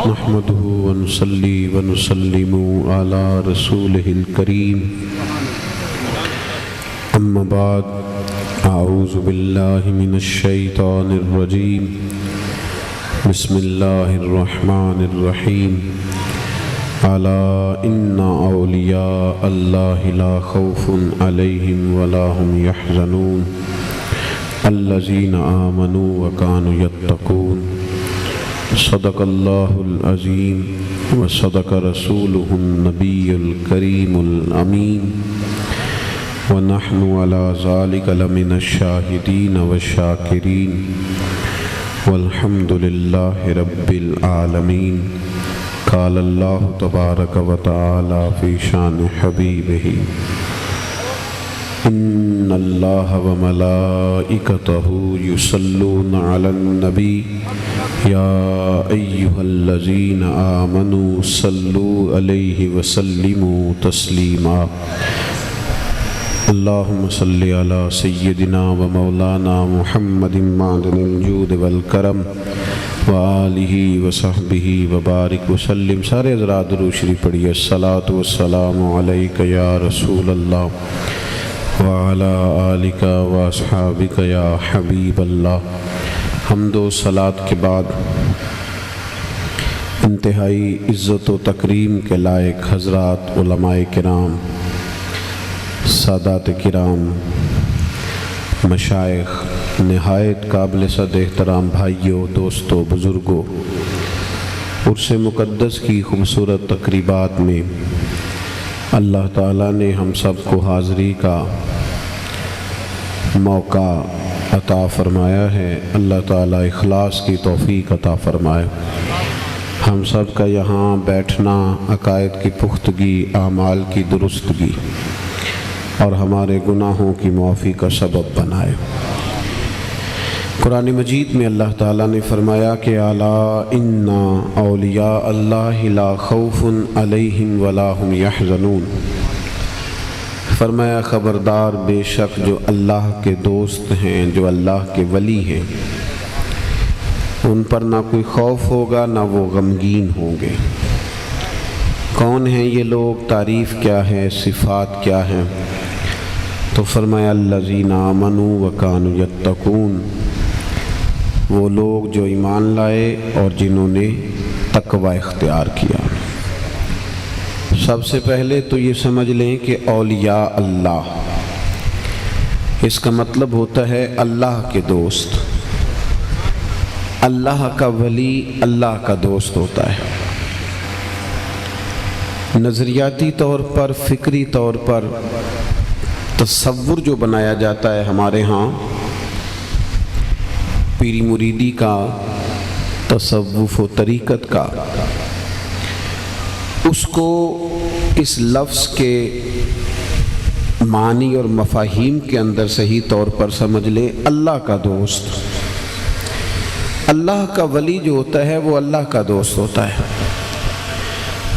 نحمده ونصلي ونسلم على رسوله الكريم أما بعد أعوذ بالله من الشيطان الرجيم بسم الله الرحمن الرحيم ألا إن أولياء الله لا خوف عليهم ولا هم يحزنون الذين آمنوا وكانوا يتقون صدق الله العظيم وصدق رسوله النبي الكريم الأمين ونحن على ذلك لمن الشاهدين والشاكرين والحمد لله رب العالمين قال الله تبارك وتعالى في شان حبيبه إن الله وملائكته يصلون على النبي يا أيها الذين آمنوا صلوا عليه وسلموا تسليما اللهم صل على سيدنا ومولانا محمد معدن الجود والكرم وآلہ وصحبہ وبارک وسلم۔ سارے حضرات درود شریف پڑھیے۔ الصلاۃ والسلام علیک یا رسول اللہ وعلی آلک واصحابک یا حبیب اللہ۔ حمد و صلاۃ کے بعد انتہائی عزت و تکریم کے لائق حضرات، علماء کرام، سادات کرام، مشائخ، نہایت قابل صد احترام بھائیوں، دوستوں، بزرگوں، عرس مقدس کی خوبصورت تقریبات میں اللہ تعالیٰ نے ہم سب کو حاضری کا موقع عطا فرمایا ہے۔ اللہ تعالیٰ اخلاص کی توفیق عطا فرمائے۔ ہم سب کا یہاں بیٹھنا عقائد کی پختگی، اعمال کی درستگی اور ہمارے گناہوں کی معافی کا سبب بنائے۔ قرآن مجید میں اللہ تعالیٰ نے فرمایا کہ الا ان اولیاء اللہ لا خوف علیہم ولا هم یحزنون۔ فرمایا خبردار، بے شک جو اللہ کے دوست ہیں، جو اللہ کے ولی ہیں، ان پر نہ کوئی خوف ہوگا نہ وہ غمگین ہوں گے۔ کون ہیں یہ لوگ؟ تعریف کیا ہے؟ صفات کیا ہیں؟ تو فرمایا الذین آمنوا وکانوا یتقون، وہ لوگ جو ایمان لائے اور جنہوں نے تقوی اختیار کیا۔ سب سے پہلے تو یہ سمجھ لیں کہ اولیاء اللہ، اس کا مطلب ہوتا ہے اللہ کے دوست۔ اللہ کا ولی اللہ کا دوست ہوتا ہے۔ نظریاتی طور پر، فکری طور پر تصور جو بنایا جاتا ہے ہمارے ہاں پیری مریدی کا، تصوف و طریقت کا، اس کو اس لفظ کے معنی اور مفاہیم کے اندر صحیح طور پر سمجھ لیں اللہ کا دوست۔ اللہ کا ولی جو ہوتا ہے وہ اللہ کا دوست ہوتا ہے۔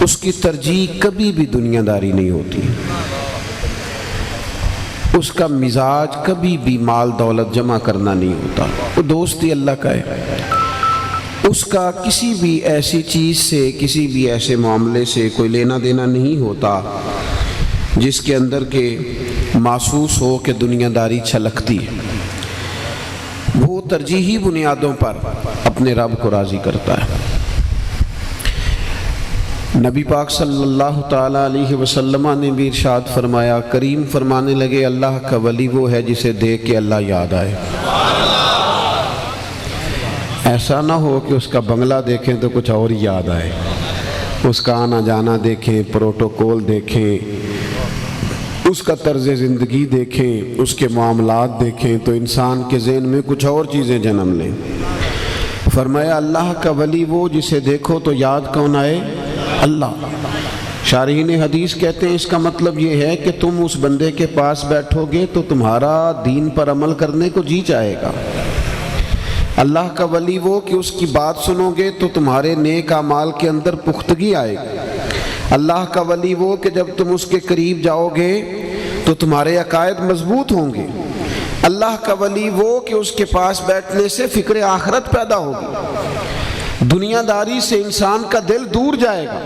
اس کی ترجیح کبھی بھی دنیا داری نہیں ہوتی، اس کا مزاج کبھی بھی مال دولت جمع کرنا نہیں ہوتا، وہ دوست ہی اللہ کا ہے۔ اس کا کسی بھی ایسی چیز سے، کسی بھی ایسے معاملے سے کوئی لینا دینا نہیں ہوتا جس کے اندر کے محسوس ہو کہ دنیا داری چھلکتی ہے۔ وہ ترجیحی بنیادوں پر اپنے رب کو راضی کرتا ہے۔ نبی پاک صلی اللہ تعالیٰ علیہ وسلم نے بھی ارشاد فرمایا، کریم فرمانے لگے اللہ کا ولی وہ ہے جسے دیکھ کے اللہ یاد آئے۔ ایسا نہ ہو کہ اس کا بنگلہ دیکھیں تو کچھ اور یاد آئے، اس کا آنا جانا دیکھیں، پروٹوکول دیکھیں، اس کا طرز زندگی دیکھیں، اس کے معاملات دیکھیں تو انسان کے ذہن میں کچھ اور چیزیں جنم لیں۔ فرمایا اللہ کا ولی وہ جسے دیکھو تو یاد کون آئے؟ اللہ۔ شارحین حدیث کہتے ہیں اس کا مطلب یہ ہے کہ تم اس بندے کے پاس بیٹھو گے تو تمہارا دین پر عمل کرنے کو جی چاہے گا۔ اللہ کا ولی وہ کہ اس کی بات سنو گے تو تمہارے نیک اعمال کے اندر پختگی آئے گی۔ اللہ کا ولی وہ کہ جب تم اس کے قریب جاؤ گے تو تمہارے عقائد مضبوط ہوں گے۔ اللہ کا ولی وہ کہ اس کے پاس بیٹھنے سے فکر آخرت پیدا ہوگی۔ دنیا داری سے انسان کا دل دور جائے گا۔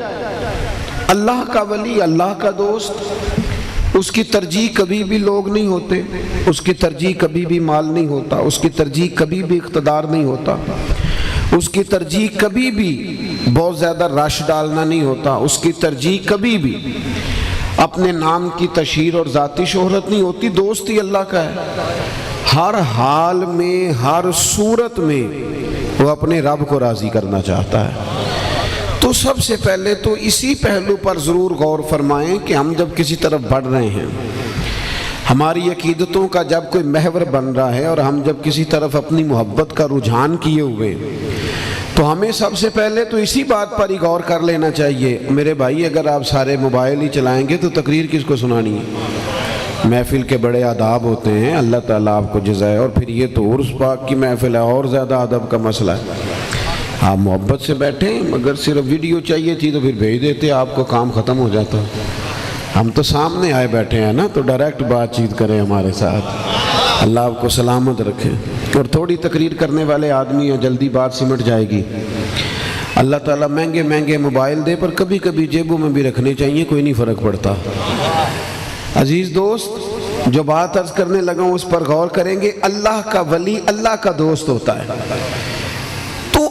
اللہ کا ولی، اللہ کا دوست، اس کی ترجیح کبھی بھی لوگ نہیں ہوتے، اس کی ترجیح کبھی بھی مال نہیں ہوتا، اس کی ترجیح کبھی بھی اقتدار نہیں ہوتا، اس کی ترجیح کبھی بھی بہت زیادہ رش ڈالنا نہیں ہوتا، اس کی ترجیح کبھی بھی اپنے نام کی تشہیر اور ذاتی شہرت نہیں ہوتی۔ دوست ہی اللہ کا ہے، ہر حال میں، ہر صورت میں وہ اپنے رب کو راضی کرنا چاہتا ہے۔ تو سب سے پہلے تو اسی پہلو پر ضرور غور فرمائیں کہ ہم جب کسی طرف بڑھ رہے ہیں، ہماری عقیدتوں کا جب کوئی محور بن رہا ہے اور ہم جب کسی طرف اپنی محبت کا رجحان کیے ہوئے، تو ہمیں سب سے پہلے تو اسی بات پر ہی غور کر لینا چاہیے۔ میرے بھائی، اگر آپ سارے موبائل ہی چلائیں گے تو تقریر کس کو سنانی ہے؟ محفل کے بڑے آداب ہوتے ہیں، اللہ تعالیٰ آپ کو جزائے۔ اور پھر یہ تو عرس پاک کی محفل ہے، اور زیادہ ادب کا مسئلہ ہے۔ آپ محبت سے بیٹھیں، اگر صرف ویڈیو چاہیے تھی تو پھر بھیج دیتے، آپ کو کام ختم ہو جاتا۔ ہم تو سامنے آئے بیٹھے ہیں نا، تو ڈائریکٹ بات چیت کریں ہمارے ساتھ۔ اللہ آپ کو سلامت رکھے۔ اور تھوڑی تقریر کرنے والے آدمی ہیں، جلدی بات سمٹ جائے گی۔ اللہ تعالیٰ مہنگے مہنگے موبائل دے، پر کبھی کبھی جیبوں میں بھی رکھنے چاہیے، کوئی نہیں فرق پڑتا۔ عزیز دوست، جو بات عرض کرنے لگا ہوں اس پر غور کریں گے۔ اللہ کا ولی اللہ کا دوست ہوتا ہے۔ تو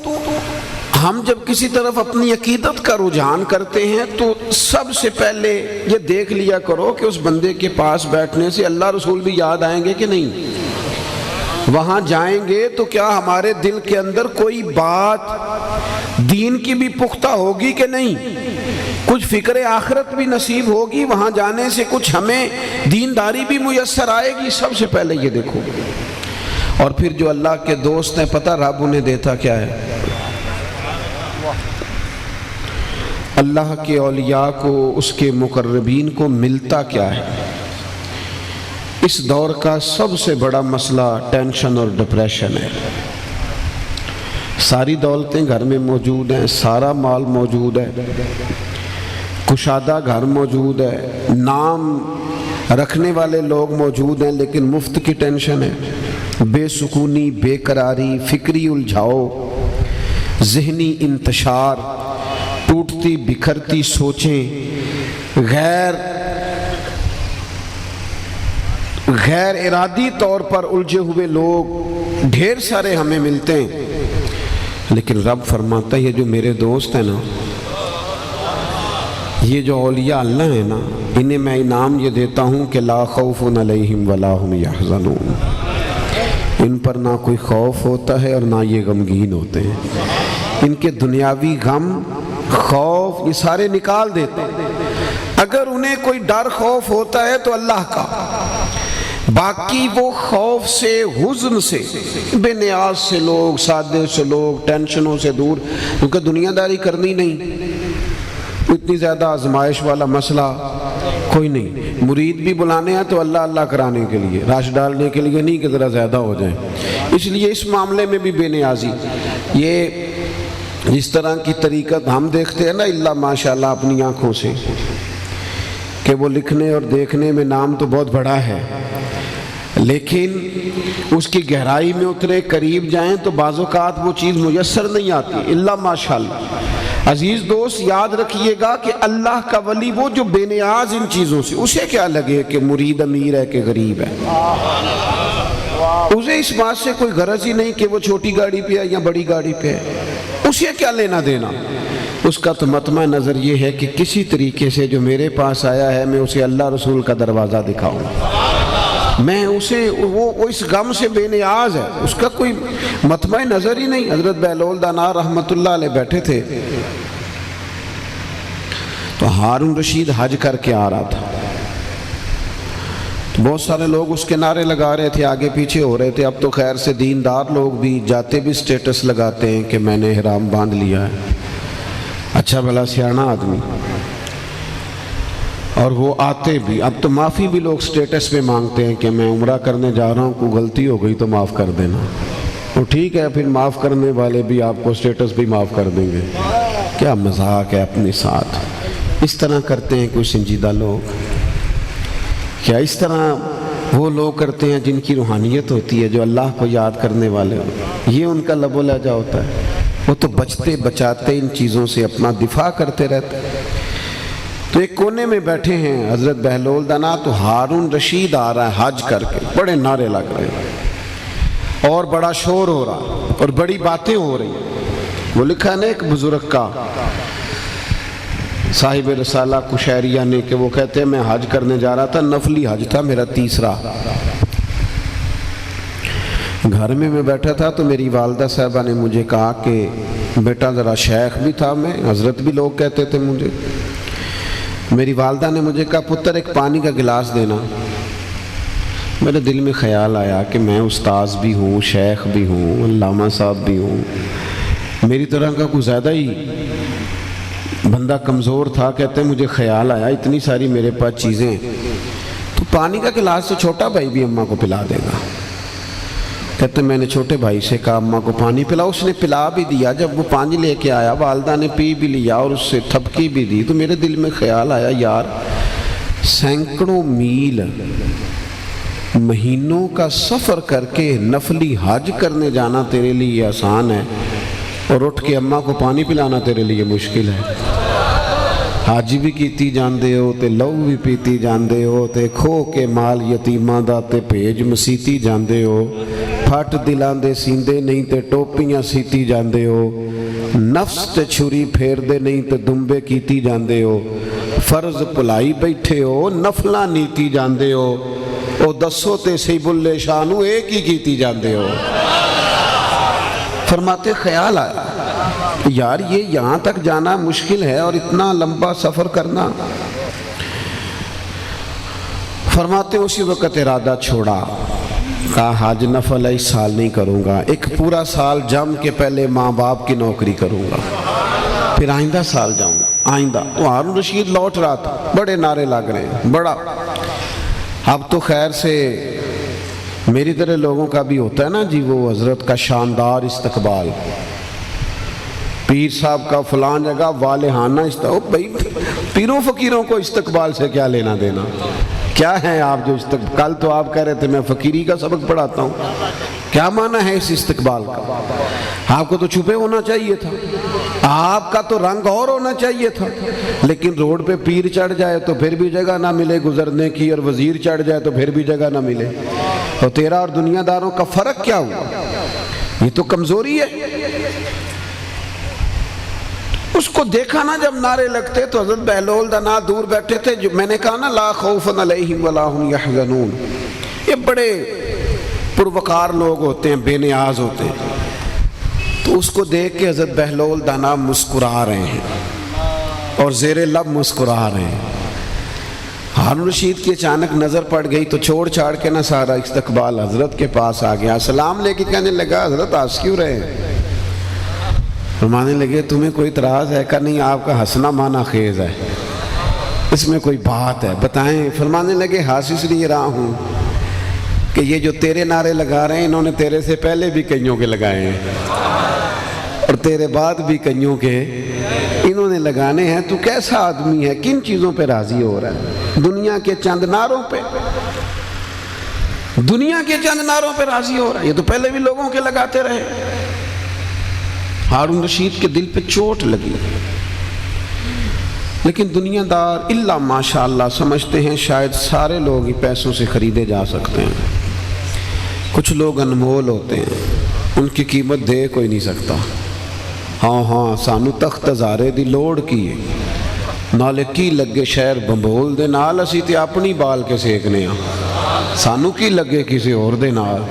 ہم جب کسی طرف اپنی عقیدت کا رجحان کرتے ہیں تو سب سے پہلے یہ دیکھ لیا کرو کہ اس بندے کے پاس بیٹھنے سے اللہ رسول بھی یاد آئیں گے کہ نہیں۔ وہاں جائیں گے تو کیا ہمارے دل کے اندر کوئی بات دین کی بھی پختہ ہوگی کہ نہیں؟ کچھ فکر آخرت بھی نصیب ہوگی وہاں جانے سے، کچھ ہمیں دینداری بھی میسر آئے گی؟ سب سے پہلے یہ دیکھو۔ اور پھر جو اللہ کے دوست ہیں، پتہ رب انہیں دیتا کیا ہے؟ اللہ کے اولیاء کو، اس کے مقربین کو ملتا کیا ہے؟ اس دور کا سب سے بڑا مسئلہ ٹینشن اور ڈپریشن ہے۔ ساری دولتیں گھر میں موجود ہیں، سارا مال موجود ہے، کشادہ گھر موجود ہے، نام رکھنے والے لوگ موجود ہیں، لیکن مفت کی ٹینشن ہے، بے سکونی، بے قراری، فکری الجھاؤ، ذہنی انتشار، ٹوٹتی بکھرتی سوچیں، غیر ارادی طور پر الجھے ہوئے لوگ ڈھیر سارے ہمیں ملتے ہیں۔ لیکن رب فرماتا ہے یہ جو میرے دوست ہیں نا، یہ جو اولیاء اللہ ہیں نا، انہیں میں انعام یہ دیتا ہوں کہ لا خوف علیہم ولا ہم یحزنون، ان پر نہ کوئی خوف ہوتا ہے اور نہ یہ غمگین ہوتے ہیں۔ ان کے دنیاوی غم، خوف، یہ سارے نکال دیتے ہیں۔ اگر انہیں کوئی ڈر خوف ہوتا ہے تو اللہ کا، باقی وہ خوف سے، حزن سے، بے نیاز سے لوگ، سادے سے لوگ، ٹینشنوں سے دور، کیونکہ دنیا داری کرنی نہیں، اتنی زیادہ آزمائش والا مسئلہ کوئی نہیں۔ مرید بھی بلانے ہیں تو اللہ اللہ کرانے کے لیے، راش ڈالنے کے لیے نہیں کہ ذرا زیادہ ہو جائیں۔ اس لیے اس معاملے میں بھی بے نیازی، یہ جس طرح کی طریقت ہم دیکھتے ہیں نا، اللہ ماشاءاللہ اپنی آنکھوں سے، کہ وہ لکھنے اور دیکھنے میں نام تو بہت بڑا ہے، لیکن اس کی گہرائی میں اترے، قریب جائیں تو بعض اوقات وہ چیز میسر نہیں آتی، اللہ ماشاءاللہ۔ عزیز دوست، یاد رکھیے گا کہ اللہ کا ولی وہ جو بے نیاز ان چیزوں سے، اسے کیا لگے کہ مرید امیر ہے کہ غریب ہے، اسے اس بات سے کوئی غرض ہی نہیں کہ وہ چھوٹی گاڑی پہ ہے یا بڑی گاڑی پہ ہے، اسے کیا لینا دینا۔ اس کا تو مطمع نظر یہ ہے کہ کسی طریقے سے جو میرے پاس آیا ہے میں اسے اللہ رسول کا دروازہ دکھاؤں، میں اسے، وہ اس غم سے بے نیاز ہے، اس کا کوئی مطمع نظر ہی نہیں۔ حضرت بہلول دانا رحمت اللہ علیہ بیٹھے تھے تو ہارون رشید حج کر کے آ رہا تھا، بہت سارے لوگ اس کے نعرے لگا رہے تھے، آگے پیچھے ہو رہے تھے۔ اب تو خیر سے دیندار لوگ بھی جاتے بھی سٹیٹس لگاتے ہیں کہ میں نے احرام باندھ لیا ہے، اچھا بھلا سیانا آدمی، اور وہ آتے بھی۔ اب تو معافی بھی لوگ سٹیٹس پہ مانگتے ہیں کہ میں عمرہ کرنے جا رہا ہوں، کوئی غلطی ہو گئی تو معاف کر دینا۔ وہ ٹھیک ہے، پھر معاف کرنے والے بھی آپ کو سٹیٹس بھی معاف کر دیں گے۔ کیا مذاق ہے اپنے ساتھ، اس طرح کرتے ہیں کوئی سنجیدہ لوگ؟ کیا اس طرح وہ لوگ کرتے ہیں جن کی روحانیت ہوتی ہے، جو اللہ کو یاد کرنے والے ہو؟ یہ ان کا لب و لہجہ ہوتا ہے؟ وہ تو بچتے بچاتے ان چیزوں سے اپنا دفاع کرتے رہتے۔ تو ایک کونے میں بیٹھے ہیں حضرت بہلول دانا، تو ہارون رشید آ رہا ہے حج کر کے، بڑے نعرے لگ رہے ہیں اور بڑا شور ہو رہا اور بڑی باتیں ہو رہی ہیں۔ وہ لکھا ہے نا ایک بزرگ کا، صاحب رسالہ کشیریہ نے، کہ وہ کہتے ہیں میں حج کرنے جا رہا تھا، نفلی حج تھا میرا تیسرا، گھر میں بیٹھا تھا تو میری والدہ صاحبہ نے مجھے کہا کہ بیٹا ذرا، شیخ بھی تھا میں، حضرت بھی لوگ کہتے تھے مجھے، میری والدہ نے مجھے کہا پتر ایک پانی کا گلاس دینا۔ میرے دل میں خیال آیا کہ میں استاذ بھی ہوں، شیخ بھی ہوں، علامہ صاحب بھی ہوں، میری طرح کا کوئی زیادہ ہی بندہ کمزور تھا، کہتے ہیں مجھے خیال آیا اتنی ساری میرے پاس چیزیں، تو پانی کا گلاس تو چھوٹا بھائی بھی اماں کو پلا دے گا۔ کہتے ہیں میں نے چھوٹے بھائی سے کہا اماں کو پانی پلاؤ، اس نے پلا بھی دیا۔ جب وہ پانی لے کے آیا والدہ نے پی بھی لیا اور اس سے تھپکی بھی دی، تو میرے دل میں خیال آیا یار سینکڑوں میل مہینوں کا سفر کر کے نفلی حج کرنے جانا تیرے لیے آسان ہے، اور اٹھ کے اماں کو پانی پلانا تیرے لیے مشکل ہے۔ حج بھی کیتی جاندے ہو تے لو بھی پیتی جاندے ہو تے کھو کے مال یتیماں دا تے بھیج مسیتی جاندے ہو، پھٹ دلاں دے سیندے نہیں تے ٹوپیاں سیتی جاندے ہو، نفس تے چھری پھیر دے نہیں تے دمبے کیتی جاندے ہو، فرض پلائی بیٹھے ہو نفلاں نیتی جاندے ہو، او دسو تے سی بلے شانو ایک ہی کیتی جاندے ہو۔ فرماتے خیال آیا یار یہ یہاں تک جانا مشکل ہے اور اتنا لمبا سفر کرنا۔ فرماتے اسی وقت ارادہ چھوڑا، کہا حج نفل اس سال نہیں کروں گا، ایک پورا سال جم کے پہلے ماں باپ کی نوکری کروں گا، پھر آئندہ سال جاؤں گا آئندہ۔ وہ ہارون رشید لوٹ رہا تھا، بڑے نعرے لگ رہے ہیں بڑا۔ اب تو خیر سے میری طرح لوگوں کا بھی ہوتا ہے نا جی، وہ حضرت کا شاندار استقبال، پیر صاحب کا فلان جگہ والہانہ استقبال۔ بھائی پیروں فقیروں کو استقبال سے کیا لینا دینا؟ کیا ہے آپ جو کل تو آپ کہہ رہے تھے میں فقیری کا سبق پڑھاتا ہوں، کیا معنی ہے اس استقبال کا؟ آپ کو تو چھپے ہونا چاہیے تھا، آپ کا تو رنگ اور ہونا چاہیے تھا، لیکن روڈ پہ پیر چڑھ جائے تو پھر بھی جگہ نہ ملے گزرنے کی، اور وزیر چڑھ جائے تو پھر بھی جگہ نہ ملے، تو تیرا اور دنیا داروں کا فرق کیا ہوا؟ یہ تو کمزوری ہے۔ اس کو دیکھا نا جب نعرے لگتے تو حضرت بہلول دانا دور بیٹھے تھے، جو میں نے کہا نا لا خوف علیہم ولا هم یحزنون، یہ بڑے پروقار لوگ ہوتے ہیں، بے نیاز ہوتے ہیں۔ تو اس کو دیکھ کے حضرت بہلول دانا مسکرا رہے ہیں اور زیر لب مسکرا رہے ہیں۔ ہارون رشید کی اچانک نظر پڑ گئی تو چھوڑ چھاڑ کے نہ سارا استقبال حضرت کے پاس آ گیا، سلام لے کے کہنے لگا حضرت ہنس کیوں رہے ہیں؟ فرمانے لگے تمہیں کوئی اعتراض ہے کہ نہیں؟ آپ کا ہنسنا معنی خیز ہے، اس میں کوئی بات ہے بتائیں۔ فرمانے لگے ہنس اس لیے رہا ہوں کہ یہ جو تیرے نعرے لگا رہے ہیں انہوں نے تیرے سے پہلے بھی کئیوں کے لگائے ہیں اور تیرے بعد بھی کئیوں کے انہوں نے لگانے ہیں۔ تو کیسا آدمی ہے، کن چیزوں پہ راضی ہو رہا ہے؟ دنیا کے چند نعروں پہ، دنیا کے چند نعروں پہ راضی ہو رہا ہے؟ یہ تو پہلے بھی لوگوں کے لگاتے رہے۔ ہارون رشید کے دل پہ چوٹ لگی، لیکن دنیا دار الا ماشاءاللہ سمجھتے ہیں شاید سارے لوگ ہی پیسوں سے خریدے جا سکتے ہیں، کچھ لوگ انمول ہوتے ہیں، ان کی قیمت دے کوئی نہیں سکتا۔ ہاں سانو تخت ہزارے دی لوڑ کی نالے کی لگے شہر بمبول دے نال، اسی تے اپنی بال کے سیکنے ہاں، سانو کی لگے کسی اور دے نال۔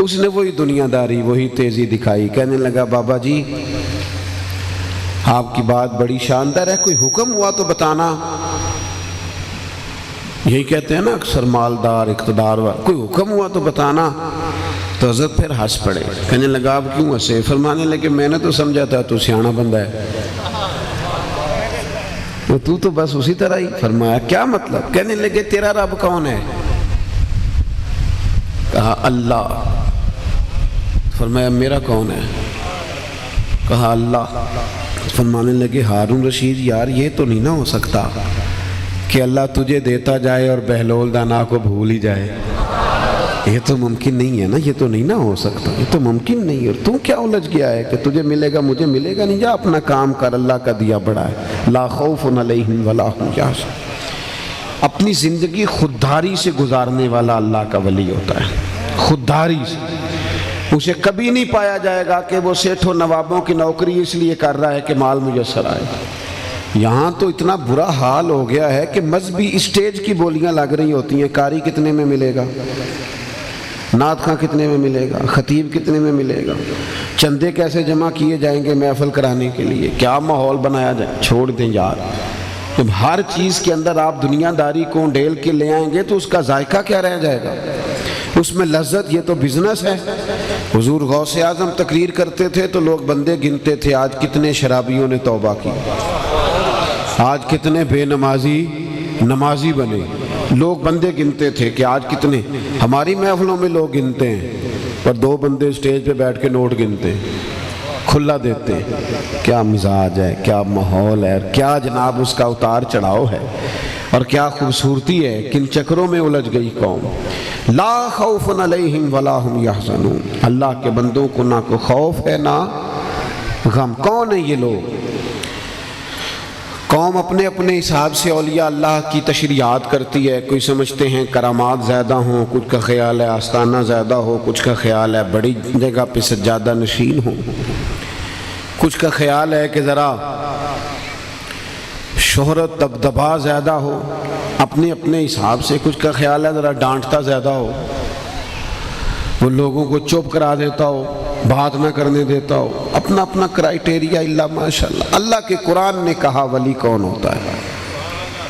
اس نے وہی دنیا داری وہی تیزی دکھائی، کہنے لگا بابا جی آپ کی بات بڑی شاندار ہے، کوئی حکم ہوا تو بتانا۔ یہی کہتے ہیں نا اکثر مالدار اقتدار والا، کوئی حکم ہوا تو بتانا۔ تو حضرت پھر ہنس پڑے، کہنے لگا آپ کیوں ہنسے؟ فرمانے لگے میں نے تو سمجھا تھا تو سیاںا بندہ ہے، تو بس اسی طرح ہی۔ فرمایا کیا مطلب؟ کہنے لگے تیرا رب کون ہے؟ کہا اللہ۔ فرمایا میرا کون ہے؟ کہا اللہ۔ فرمانے لگے ہارون رشید یار یہ تو نہیں نہ ہو سکتا کہ اللہ تجھے دیتا جائے اور بہلول دانا کو بھول ہی جائے، یہ تو ممکن نہیں ہے نا، یہ تو نہیں نہ ہو سکتا، یہ تو ممکن نہیں ہے۔ اور تو کیا الجھ گیا ہے کہ تجھے ملے گا مجھے ملے گا نہیں؟ جا اپنا کام کر، اللہ کا دیا بڑا ہے۔ لا خوف علیہم ولا هم یحزنون۔ اپنی زندگی خودداری سے گزارنے والا اللہ کا ولی ہوتا ہے، خودداری سے۔ اسے کبھی نہیں پایا جائے گا کہ وہ سیٹھوں نوابوں کی نوکری اس لیے کر رہا ہے کہ مال میسر آئے۔ یہاں تو اتنا برا حال ہو گیا ہے کہ مذہبی اسٹیج کی بولیاں لگ رہی ہوتی ہیں، قاری کتنے میں ملے گا، نعت خواں کتنے میں ملے گا، خطیب کتنے میں ملے گا، چندے کیسے جمع کیے جائیں گے محفل کرانے کے لیے، کیا ماحول بنایا جائے۔ چھوڑ دیں یار، جب ہر چیز کے اندر آپ دنیا داری کو ڈھیل کے لے آئیں گے تو اس کا ذائقہ کیا رہ جائے گا، اس میں لذت۔ یہ تو بزنس ہے۔ حضور غوث اعظم تقریر کرتے تھے تو لوگ بندے گنتے تھے، آج کتنے شرابیوں نے توبہ کی، آج کتنے بے نمازی بنے۔ لوگ بندے گنتے تھے کہ آج کتنے۔ ہماری محفلوں میں لوگ گنتے ہیں اور 2 بندے اسٹیج پہ بیٹھ کے نوٹ گنتے ہیں، کھلا دیتے ہیں۔ کیا مزاج ہے، کیا ماحول ہے، کیا جناب اس کا اتار چڑھاؤ ہے، اور کیا خوبصورتی ہے۔ کن چکروں میں الجھ گئی قوم۔ لا خوف علیہم ولا هم یحزنون۔ اللہ کے بندوں کو نہ کوئی خوف ہے نہ غم۔ کون ہیں یہ لوگ؟ قوم اپنے اپنے حساب سے اولیاء اللہ کی تشریحات کرتی ہے۔ کوئی سمجھتے ہیں کرامات زیادہ ہوں، کچھ کا خیال ہے آستانہ زیادہ ہو، کچھ کا خیال ہے بڑی جگہ پہ سجادہ نشین ہو، کچھ کا خیال ہے کہ ذرا شہرت دبدبا زیادہ ہو، اپنے اپنے حساب سے۔ کچھ کا خیال ہے ذرا ڈانٹتا زیادہ ہو، وہ لوگوں کو چپ کرا دیتا ہو، بات نہ کرنے دیتا ہو۔ اپنا اپنا کرائیٹیریا۔ اللہ ماشاءاللہ، اللہ کے قرآن نے کہا ولی کون ہوتا ہے؟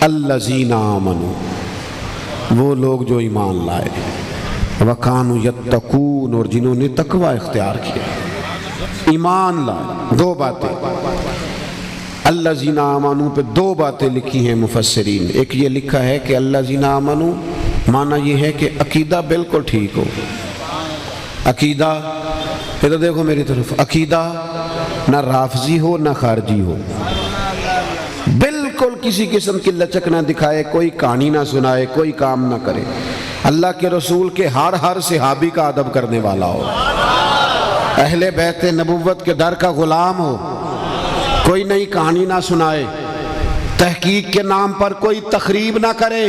الذین آمنوا، وہ لوگ جو ایمان لائے، وکانوا یتقون، اور جنہوں نے تقوی اختیار کیا۔ ایمان لائے، 2 باتیں۔ الذین آمنوا پہ 2 باتیں لکھی ہیں مفسرین۔ ایک یہ لکھا ہے کہ الذین آمنوا معنی یہ ہے کہ عقیدہ بالکل ٹھیک ہو۔ عقیدہ، ادھر دیکھو میری طرف، عقیدہ نہ رافضی ہو نہ خارجی ہو، بالکل کسی قسم کی لچک نہ دکھائے، کوئی کہانی نہ سنائے، کوئی کام نہ کرے۔ اللہ کے رسول کے ہر صحابی کا ادب کرنے والا ہو، اہل بیت نبوت کے در کا غلام ہو، کوئی نئی کہانی نہ سنائے، تحقیق کے نام پر کوئی تخریب نہ کرے،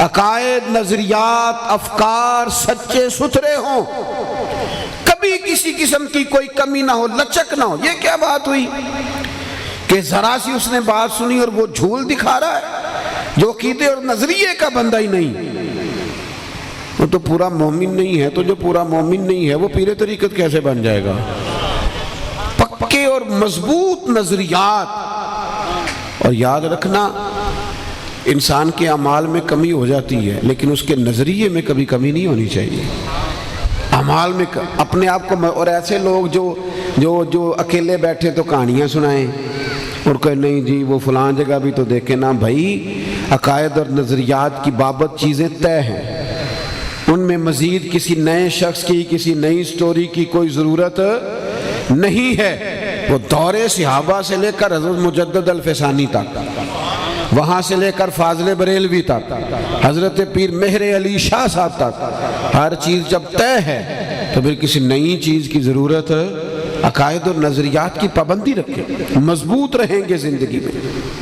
عقائد، نظریات، افکار سچے ستھرے ہوں، کبھی کسی قسم کی کوئی کمی نہ ہو، لچک نہ ہو۔ یہ کیا بات ہوئی کہ ذرا سی اس نے بات سنی اور وہ جھول دکھا رہا ہے، جو عقیدے اور نظریے کا بندہ ہی نہیں، وہ تو پورا مومن نہیں ہے۔ تو جو پورا مومن نہیں ہے وہ پیر طریقت کیسے بن جائے گا؟ پکے اور مضبوط نظریات۔ اور یاد رکھنا، انسان کے اعمال میں کمی ہو جاتی ہے لیکن اس کے نظریے میں کبھی کمی نہیں ہونی چاہیے۔ اعمال میں اپنے آپ کو، اور ایسے لوگ جو اکیلے بیٹھے تو کہانیاں سنائیں اور کہ نہیں جی وہ فلان جگہ بھی تو دیکھیں نا۔ بھائی عقائد اور نظریات کی بابت چیزیں طے ہیں، ان میں مزید کسی نئے شخص کی، کسی نئی سٹوری کی کوئی ضرورت نہیں ہے۔ وہ دور صحابہ سے لے کر حضرت مجدد الفسانی تک، وہاں سے لے کر فاضل بریلوی تک، حضرت پیر مہر علی شاہ صاحب تک، ہر چیز جب طے ہے تو پھر کسی نئی چیز کی ضرورت۔ عقائد اور نظریات کی پابندی رکھیں، مضبوط رہیں گے زندگی میں۔